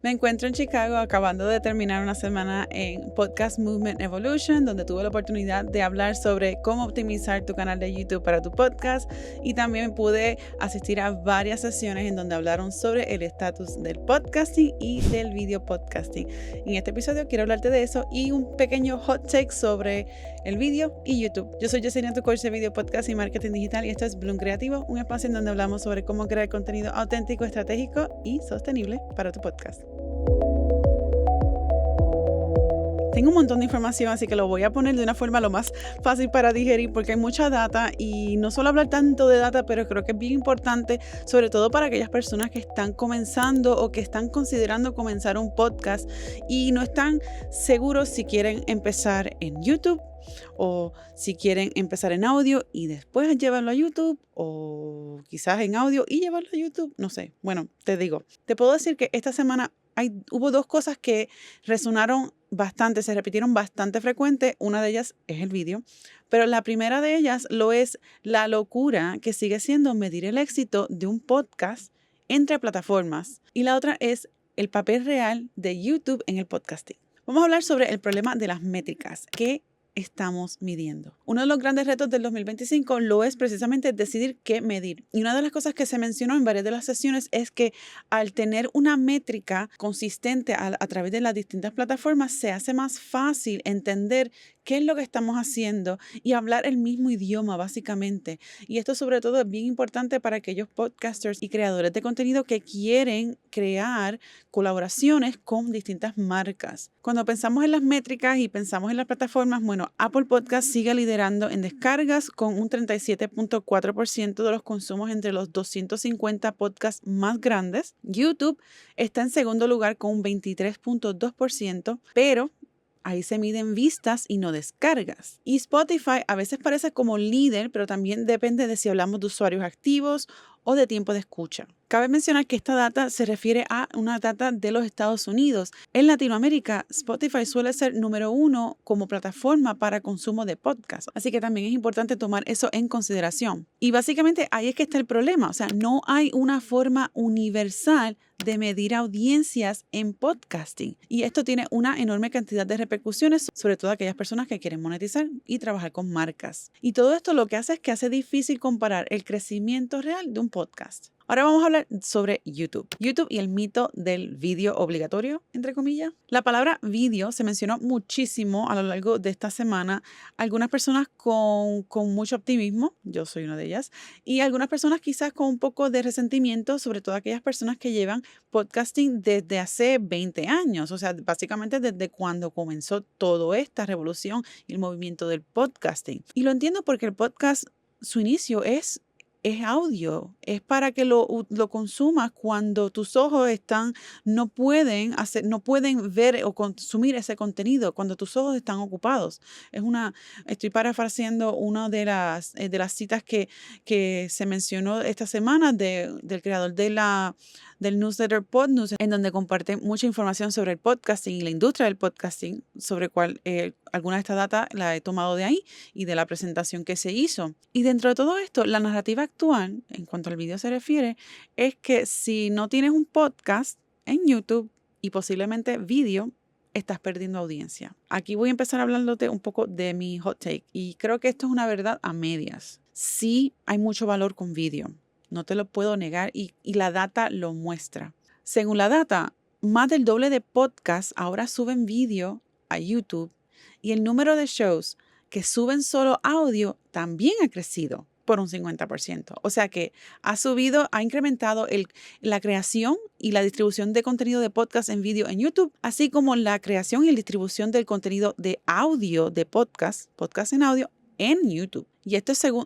Me encuentro en Chicago acabando de terminar una semana en Podcast Movement Evolution, donde tuve la oportunidad de hablar sobre cómo optimizar tu canal de YouTube para tu podcast, y también pude asistir a varias sesiones en donde hablaron sobre el estatus del podcasting y del video podcasting. En este episodio quiero hablarte de eso y un pequeño hot take sobre el video y YouTube. Yo soy Yesenia, tu coach de video podcast y marketing digital, y esto es Bloom Creativo, un espacio en donde hablamos sobre cómo crear contenido auténtico, estratégico y sostenible para tu podcast. Tengo un montón de información, así que lo voy a poner de una forma lo más fácil para digerir, porque hay mucha data y no solo hablar tanto de data, pero creo que es bien importante, sobre todo para aquellas personas que están comenzando o que están considerando comenzar un podcast y no están seguros si quieren empezar en YouTube o si quieren empezar en audio y después llevarlo a YouTube, o quizás en audio y llevarlo a YouTube, no sé. Bueno, te puedo decir que esta semana hubo dos cosas que resonaron bastante, se repitieron bastante frecuente. Una de ellas es el vídeo, pero la primera de ellas lo es la locura que sigue siendo medir el éxito de un podcast entre plataformas, y la otra es el papel real de YouTube en el podcasting. Vamos a hablar sobre el problema de las métricas que estamos midiendo. Uno de los grandes retos del 2025 lo es precisamente decidir qué medir. Y una de las cosas que se mencionó en varias de las sesiones es que al tener una métrica consistente a través de las distintas plataformas, se hace más fácil entender qué es lo que estamos haciendo y hablar el mismo idioma, básicamente. Y esto sobre todo es bien importante para aquellos podcasters y creadores de contenido que quieren crear colaboraciones con distintas marcas. Cuando pensamos en las métricas y pensamos en las plataformas, bueno, Apple Podcast sigue liderando en descargas con un 37.4% de los consumos entre los 250 podcasts más grandes. YouTube está en segundo lugar con un 23.2%, pero ahí se miden vistas y no descargas. Y Spotify a veces parece como líder, pero también depende de si hablamos de usuarios activos o de tiempo de escucha. Cabe mencionar que esta data se refiere a una data de los Estados Unidos. En Latinoamérica, Spotify suele ser número 1 como plataforma para consumo de podcast. Así que también es importante tomar eso en consideración. Y básicamente ahí es que está el problema. O sea, no hay una forma universal de medir audiencias en podcasting. Y esto tiene una enorme cantidad de repercusiones, sobre todo aquellas personas que quieren monetizar y trabajar con marcas. Y todo esto lo que hace es que hace difícil comparar el crecimiento real de un podcast. Ahora vamos a hablar sobre YouTube. YouTube y el mito del vídeo obligatorio, entre comillas. La palabra vídeo se mencionó muchísimo a lo largo de esta semana. Algunas personas con mucho optimismo, yo soy una de ellas, y algunas personas quizás con un poco de resentimiento, sobre todo aquellas personas que llevan podcasting desde hace 20 años, o sea, básicamente desde cuando comenzó toda esta revolución y el movimiento del podcasting. Y lo entiendo porque el podcast, su inicio es audio, es para que lo consumas cuando tus ojos no pueden ver o consumir ese contenido, cuando tus ojos están ocupados. Estoy parafraseando una de las citas que se mencionó esta semana del creador del newsletter PodNews, en donde comparte mucha información sobre el podcasting y la industria del podcasting, sobre cuál alguna de estas data la he tomado de ahí y de la presentación que se hizo. Y dentro de todo esto, la narrativa actual, en cuanto al video se refiere, es que si no tienes un podcast en YouTube y posiblemente video, estás perdiendo audiencia. Aquí voy a empezar hablándote un poco de mi hot take, y creo que esto es una verdad a medias. Sí hay mucho valor con video, no te lo puedo negar, y la data lo muestra. Según la data, más del doble de podcasts ahora suben vídeo a YouTube, y el número de shows que suben solo audio también ha crecido por un 50%. O sea que ha incrementado la creación y la distribución de contenido de podcast en vídeo en YouTube, así como la creación y la distribución del contenido de audio de podcast en audio en YouTube. Y esto es según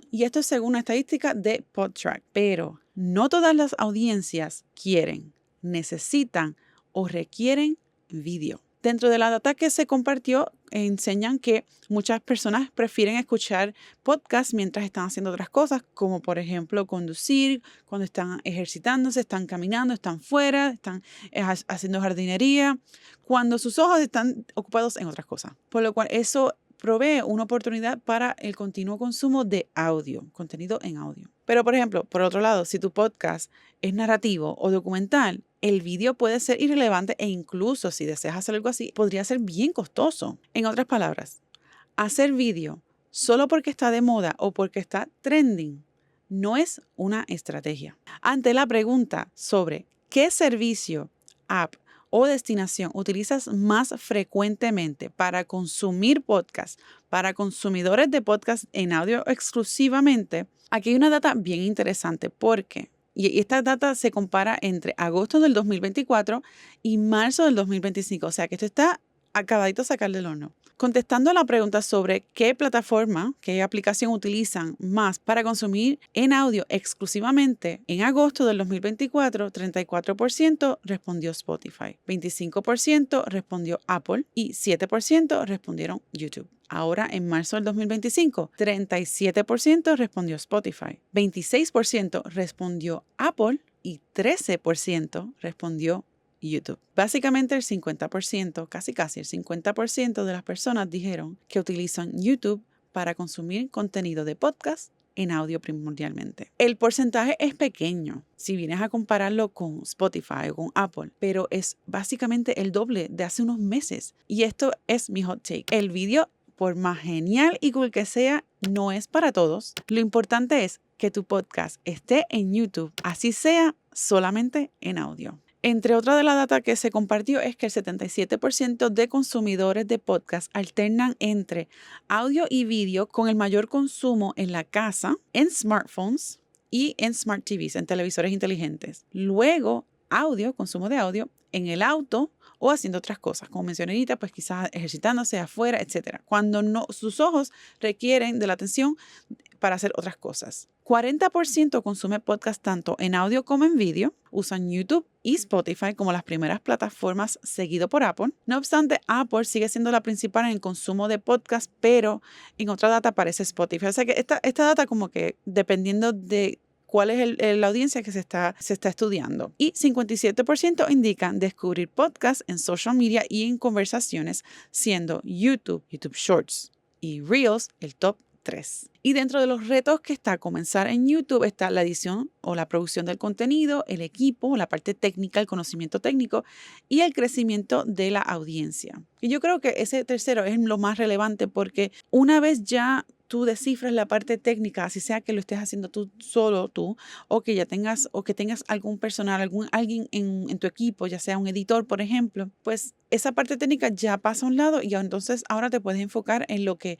una estadística de Podtrac. Pero no todas las audiencias quieren, necesitan o requieren vídeo. Dentro de la data que se compartió, enseñan que muchas personas prefieren escuchar podcasts mientras están haciendo otras cosas, como por ejemplo conducir, cuando están ejercitándose, están caminando, están fuera, están haciendo jardinería, cuando sus ojos están ocupados en otras cosas. Por lo cual eso provee una oportunidad para el continuo consumo de audio, contenido en audio. Pero, por ejemplo, por otro lado, si tu podcast es narrativo o documental, el vídeo puede ser irrelevante e incluso si deseas hacer algo así, podría ser bien costoso. En otras palabras, hacer vídeo solo porque está de moda o porque está trending no es una estrategia. Ante la pregunta sobre qué servicio, app o destinación utilizas más frecuentemente para consumir podcast, para consumidores de podcast en audio exclusivamente, aquí hay una data bien interesante porque y esta data se compara entre agosto del 2024 y marzo del 2025. O sea que esto está acabadito de sacar del horno. Contestando a la pregunta sobre qué plataforma, qué aplicación utilizan más para consumir en audio exclusivamente, en agosto del 2024, 34% respondió Spotify, 25% respondió Apple y 7% respondieron YouTube. Ahora, en marzo del 2025, 37% respondió Spotify, 26% respondió Apple y 13% respondió YouTube. Básicamente el 50%, casi el 50% de las personas dijeron que utilizan YouTube para consumir contenido de podcast en audio primordialmente. El porcentaje es pequeño si vienes a compararlo con Spotify o con Apple, pero es básicamente el doble de hace unos meses. Y esto es mi hot take. El video, por más genial y cool que sea, no es para todos. Lo importante es que tu podcast esté en YouTube, así sea solamente en audio. Entre otras de la data que se compartió es que el 77% de consumidores de podcast alternan entre audio y vídeo con el mayor consumo en la casa, en smartphones y en smart TVs, en televisores inteligentes. Luego, consumo de audio en el auto o haciendo otras cosas, como mencioné ahorita, pues quizás ejercitándose afuera, etc. Cuando sus ojos requieren de la atención para hacer otras cosas. 40% consume podcast tanto en audio como en vídeo. Usan YouTube y Spotify como las primeras plataformas, seguido por Apple. No obstante, Apple sigue siendo la principal en el consumo de podcast, pero en otra data aparece Spotify. O sea que esta data como que dependiendo de cuál es la audiencia que se está estudiando. Y 57% indican descubrir podcasts en social media y en conversaciones, siendo YouTube Shorts y Reels el top 3. Y dentro de los retos que está a comenzar en YouTube está la edición o la producción del contenido, el equipo, la parte técnica, el conocimiento técnico y el crecimiento de la audiencia. Y yo creo que ese tercero es lo más relevante porque una vez ya tú descifras la parte técnica, así sea que lo estés haciendo tú, o que ya tengas algún personal, alguien en tu equipo, ya sea un editor, por ejemplo, pues esa parte técnica ya pasa a un lado y entonces ahora te puedes enfocar en lo que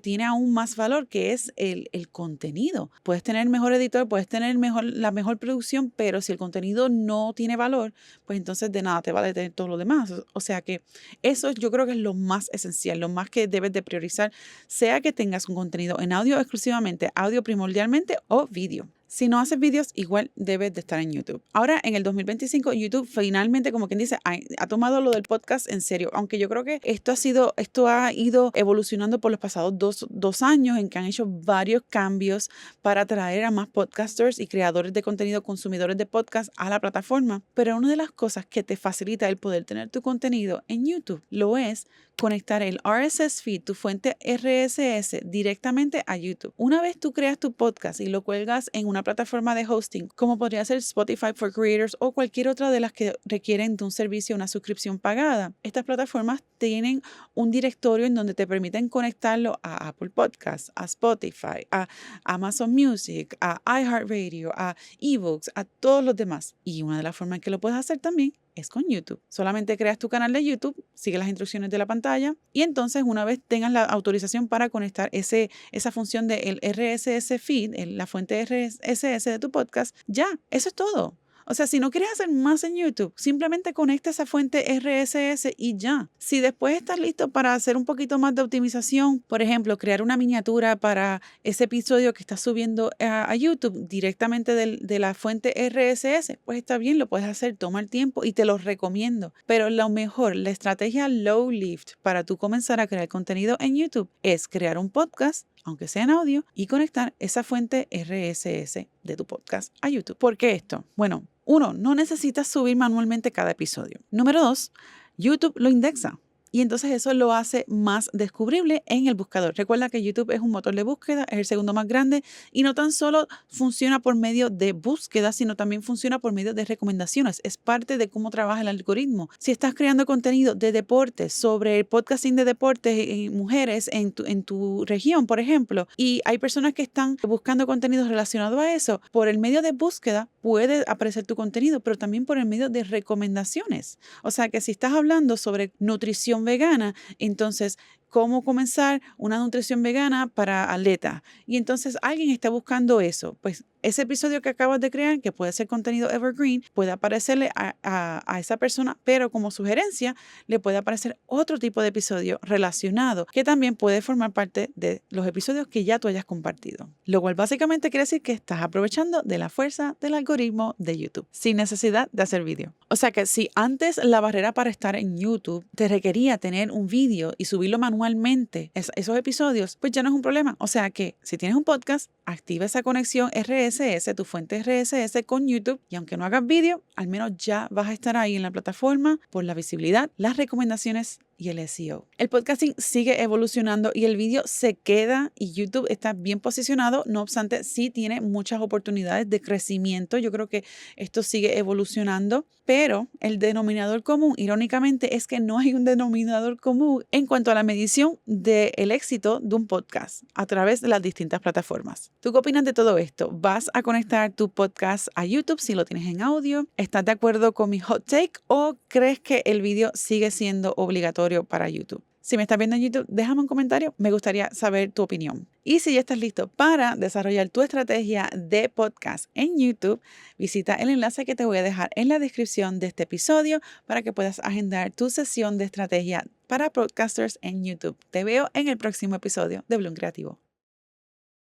tiene aún más valor, que es el contenido. Puedes tener mejor editor, puedes tener la mejor producción, pero si el contenido no tiene valor, pues entonces de nada te va a detener todo lo demás. O sea que eso yo creo que es lo más esencial, lo más que debes de priorizar, sea que tengas un contenido en audio exclusivamente, audio primordialmente o vídeo. Si no haces vídeos, igual debes de estar en YouTube. Ahora, en el 2025, YouTube finalmente, como quien dice, ha tomado lo del podcast en serio. Aunque yo creo que esto ha ido evolucionando por los pasados dos años en que han hecho varios cambios para atraer a más podcasters y creadores de contenido, consumidores de podcast a la plataforma. Pero una de las cosas que te facilita el poder tener tu contenido en YouTube lo es conectar el RSS feed, tu fuente RSS, directamente a YouTube. Una vez tú creas tu podcast y lo cuelgas en una plataforma de hosting, como podría ser Spotify for Creators o cualquier otra de las que requieren de un servicio, una suscripción pagada, estas plataformas tienen un directorio en donde te permiten conectarlo a Apple Podcasts, a Spotify, a Amazon Music, a iHeartRadio, a eBooks, a todos los demás. Y una de las formas en que lo puedes hacer también es con YouTube. Solamente creas tu canal de YouTube, sigue las instrucciones de la pantalla y entonces una vez tengas la autorización para conectar esa función del RSS feed, la fuente RSS de tu podcast, ya, eso es todo. O sea, si no quieres hacer más en YouTube, simplemente conecta esa fuente RSS y ya. Si después estás listo para hacer un poquito más de optimización, por ejemplo, crear una miniatura para ese episodio que estás subiendo a YouTube directamente de la fuente RSS, pues está bien, lo puedes hacer, toma el tiempo y te lo recomiendo. Pero lo mejor, la estrategia low lift para tú comenzar a crear contenido en YouTube es crear un podcast, aunque sea en audio, y conectar esa fuente RSS de tu podcast a YouTube. ¿Por qué esto? Bueno, 1, no necesitas subir manualmente cada episodio. Número 2, YouTube lo indexa. y entonces eso lo hace más descubrible en el buscador. Recuerda que YouTube es un motor de búsqueda, es el segundo más grande y no tan solo funciona por medio de búsqueda, sino también funciona por medio de recomendaciones. Es parte de cómo trabaja el algoritmo. Si estás creando contenido de deportes, sobre el podcasting de deportes en mujeres en tu región, por ejemplo, y hay personas que están buscando contenido relacionado a eso, por el medio de búsqueda puede aparecer tu contenido, pero también por el medio de recomendaciones. O sea que si estás hablando sobre nutrición vegana, entonces cómo comenzar una nutrición vegana para atletas. Y entonces alguien está buscando eso. Pues ese episodio que acabas de crear, que puede ser contenido evergreen, puede aparecerle a esa persona, pero como sugerencia le puede aparecer otro tipo de episodio relacionado que también puede formar parte de los episodios que ya tú hayas compartido. Lo cual básicamente quiere decir que estás aprovechando de la fuerza del algoritmo de YouTube sin necesidad de hacer vídeo. O sea que si antes la barrera para estar en YouTube te requería tener un vídeo y subirlo manualmente, esos episodios, pues ya no es un problema. O sea que si tienes un podcast, activa esa conexión RSS, tu fuente RSS con YouTube y aunque no hagas vídeo, al menos ya vas a estar ahí en la plataforma por la visibilidad, las recomendaciones y el SEO. El podcasting sigue evolucionando y el vídeo se queda y YouTube está bien posicionado. No obstante, sí tiene muchas oportunidades de crecimiento. Yo creo que esto sigue evolucionando, pero el denominador común, irónicamente, es que no hay un denominador común en cuanto a la medición del éxito de un podcast a través de las distintas plataformas. ¿Tú qué opinas de todo esto? ¿Vas a conectar tu podcast a YouTube si lo tienes en audio? ¿Estás de acuerdo con mi hot take o crees que el vídeo sigue siendo obligatorio para YouTube? Si me estás viendo en YouTube, déjame un comentario. Me gustaría saber tu opinión. Y si ya estás listo para desarrollar tu estrategia de podcast en YouTube, visita el enlace que te voy a dejar en la descripción de este episodio para que puedas agendar tu sesión de estrategia para podcasters en YouTube. Te veo en el próximo episodio de Bloom Creativo.